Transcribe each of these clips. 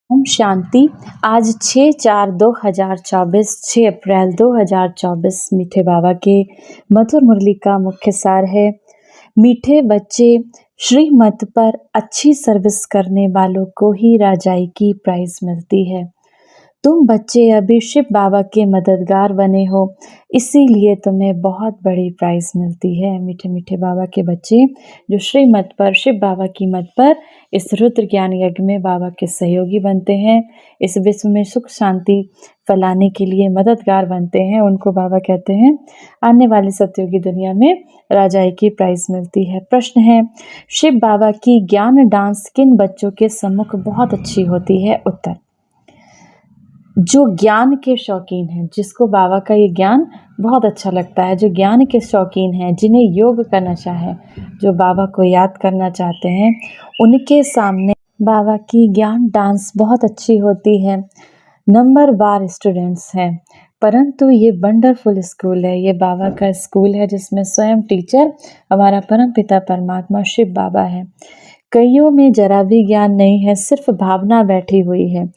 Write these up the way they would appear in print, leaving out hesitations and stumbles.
ओम शांति। आज 6/4/2024, 6 अप्रैल 2024 मीठे बाबा के मधुर मुरली का मुख्य सार है। मीठे बच्चे, श्रीमत पर अच्छी सर्विस करने वालों को ही राजाई की प्राइज मिलती है। तुम बच्चे अभी शिव बाबा के मददगार बने हो, इसीलिए तुम्हें बहुत बड़ी प्राइज मिलती है। मीठे मीठे बाबा के बच्चे जो श्रीमत पर, शिव बाबा की मत पर इस रुद्र ज्ञान यज्ञ में बाबा के सहयोगी बनते हैं, इस विश्व में सुख शांति फैलाने के लिए मददगार बनते हैं, उनको बाबा कहते हैं आने वाली सतयुगी दुनिया में राजाई की प्राइज मिलती है। प्रश्न है, शिव बाबा की ज्ञान डांस किन बच्चों के सम्मुख बहुत अच्छी होती है? उत्तर, जो ज्ञान के शौकीन हैं, जिसको बाबा का ये ज्ञान बहुत अच्छा लगता है, जो ज्ञान के शौकीन हैं, जिन्हें योग का नशा है, जो बाबा को याद करना चाहते हैं, उनके सामने बाबा की ज्ञान डांस बहुत अच्छी होती है। नंबर बार स्टूडेंट्स हैं, परंतु ये वंडरफुल स्कूल है, ये बाबा का स्कूल है जिसमें स्वयं टीचर हमारा परम पिता परमात्मा शिव बाबा है। कईयों में जरा भी ज्ञान नहीं है, सिर्फ भावना बैठी हुई है,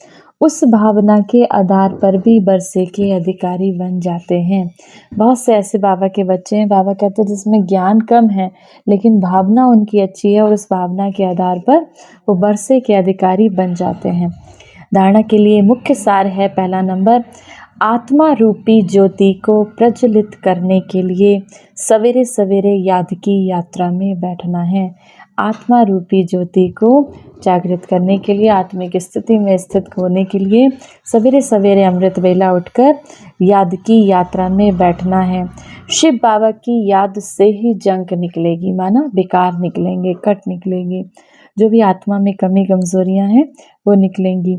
उस भावना के आधार पर भी बरसे के अधिकारी बन जाते हैं। बहुत से ऐसे बाबा के बच्चे हैं, बाबा कहते हैं जिसमें ज्ञान कम है लेकिन भावना उनकी अच्छी है और उस भावना के आधार पर वो बरसे के अधिकारी बन जाते हैं। धारणा के लिए मुख्य सार है, पहला नंबर, आत्मा रूपी ज्योति को प्रज्वलित करने के लिए सवेरे सवेरे याद की यात्रा में बैठना है। आत्मा रूपी ज्योति को जागृत करने के लिए, आत्मिक स्थिति में स्थित होने के लिए सवेरे सवेरे अमृत वेला उठकर याद की यात्रा में बैठना है। शिव बाबा की याद से ही जंक निकलेगी, माना विकार निकलेंगे, कट निकलेंगे, जो भी आत्मा में कमी कमजोरियां हैं वो निकलेंगी।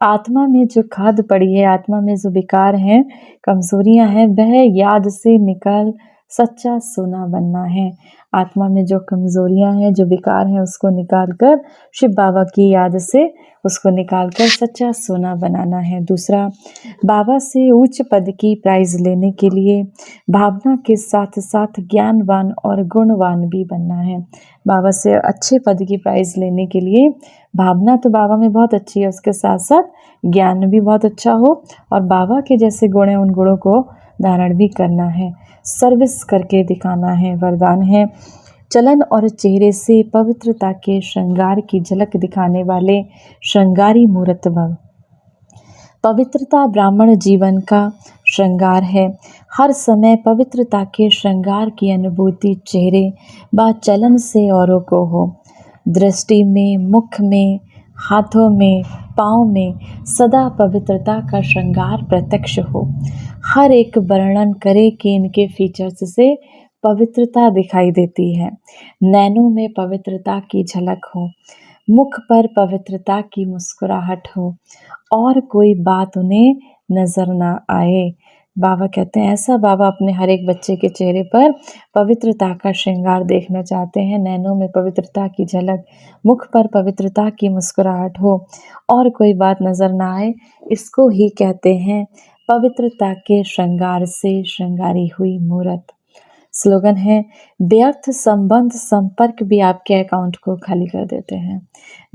आत्मा में जो खाद पड़ी है, आत्मा में जो विकार हैं, कमजोरियां हैं, वह याद से निकल सच्चा सोना बनना है। आत्मा में जो कमजोरियां हैं, जो विकार हैं, उसको निकाल कर शिव बाबा की याद से उसको निकाल कर सच्चा सोना बनाना है। दूसरा, बाबा से उच्च पद की प्राइज लेने के लिए भावना के साथ साथ ज्ञानवान और गुणवान भी बनना है। बाबा से अच्छे पद की प्राइज लेने के लिए भावना तो बाबा में बहुत अच्छी है, उसके साथ साथ ज्ञान भी बहुत अच्छा हो और बाबा के जैसे गुण हैं, उन गुणों को धारण भी करना है, सर्विस करके दिखाना है। वरदान है, चलन और चेहरे से पवित्रता के श्रृंगार की झलक दिखाने वाले श्रृंगारी मूर्त भव। पवित्रता ब्राह्मण जीवन का श्रृंगार है। हर समय पवित्रता के श्रृंगार की अनुभूति चेहरे व चलन से औरों को हो। दृष्टि में, मुख में, हाथों में, पाँव में सदा पवित्रता का श्रृंगार प्रत्यक्ष हो। हर एक वर्णन करे कि इनके फीचर्स से पवित्रता दिखाई देती है। नैनों में पवित्रता की झलक हो, मुख पर पवित्रता की मुस्कुराहट हो और कोई बात उन्हें नजर ना आए। बाबा कहते हैं ऐसा बाबा अपने हर एक बच्चे के चेहरे पर पवित्रता का श्रृंगार देखना चाहते हैं। नैनों में पवित्रता की झलक, मुख पर पवित्रता की मुस्कुराहट हो और कोई बात नजर ना आए, इसको ही कहते हैं पवित्रता के श्रृंगार से श्रृंगारी हुई मूर्त। स्लोगन है, व्यर्थ संबंध संपर्क भी आपके अकाउंट को खाली कर देते हैं।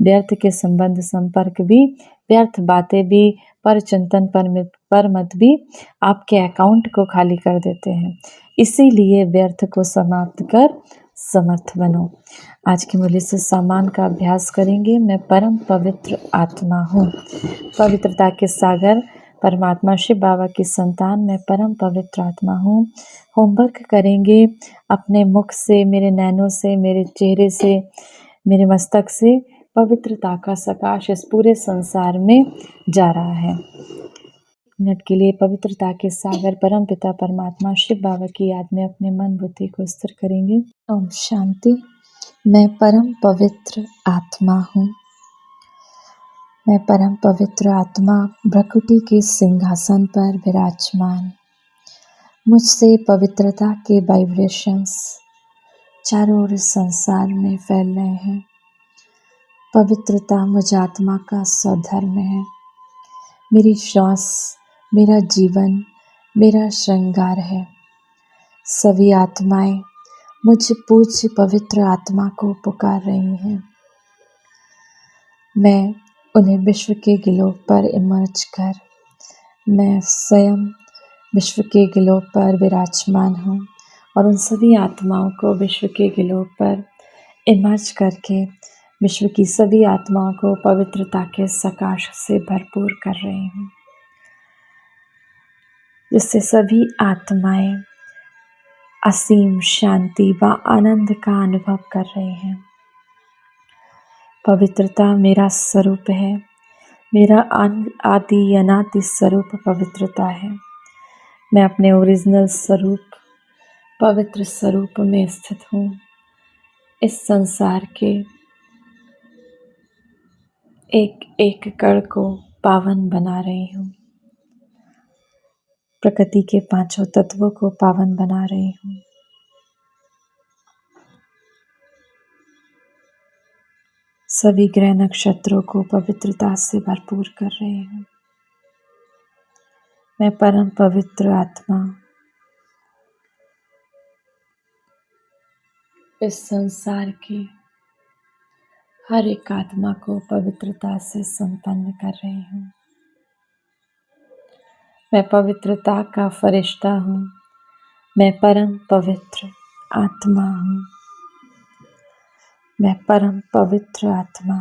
व्यर्थ के संबंध संपर्क भी, व्यर्थ बातें भी, पर चिंतन पर मत भी आपके अकाउंट को खाली कर देते हैं। इसीलिए व्यर्थ को समाप्त कर समर्थ बनो। आज की मुरली से सम्मान का अभ्यास करेंगे। मैं परम पवित्र आत्मा हूँ। पवित्रता के सागर परमात्मा शिव बाबा की संतान, मैं परम पवित्र आत्मा हूँ। होमवर्क करेंगे अपने मुख से, मेरे नैनों से, मेरे चेहरे से, मेरे मस्तक से पवित्रता का प्रकाश इस पूरे संसार में जा रहा है। मिनट के लिए पवित्रता के सागर परम पिता परमात्मा शिव बाबा की याद में अपने मन बुद्धि को स्थिर करेंगे। ओम शांति। मैं परम पवित्र आत्मा हूँ। मैं परम पवित्र आत्मा भ्रकुटी के सिंहासन पर विराजमान। मुझसे पवित्रता के वाइब्रेशंस चारों ओर संसार में फैल रहे हैं। पवित्रता मुझ आत्मा का स्वधर्म है। मेरी श्वास, मेरा जीवन, मेरा श्रृंगार है। सभी आत्माएं मुझ पूज्य पवित्र आत्मा को पुकार रही हैं। मैं उन्हें विश्व के ग्लोब पर इमर्ज कर मैं स्वयं विश्व के ग्लोब पर विराजमान हूँ और उन सभी आत्माओं को विश्व के ग्लोब पर इमर्ज करके विश्व की सभी आत्माओं को पवित्रता के सकाश से भरपूर कर रही हूँ, जिससे सभी आत्माएं असीम शांति व आनंद का अनुभव कर रही हैं। पवित्रता मेरा स्वरूप है, मेरा आदि अनादि स्वरूप पवित्रता है। मैं अपने ओरिजिनल स्वरूप पवित्र स्वरूप में स्थित हूँ। इस संसार के एक एक कण को पावन बना रही हूँ, प्रकृति के पांचों तत्वों को पावन बना रही हूँ। सभी ग्रह नक्षत्रों को पवित्रता से भरपूर कर रही हूँ। मैं परम पवित्र आत्मा इस संसार के हर एक आत्मा को पवित्रता से संपन्न कर रही हूँ। मैं पवित्रता का फरिश्ता हूँ। मैं परम पवित्र आत्मा हूँ। मैं परम पवित्र आत्मा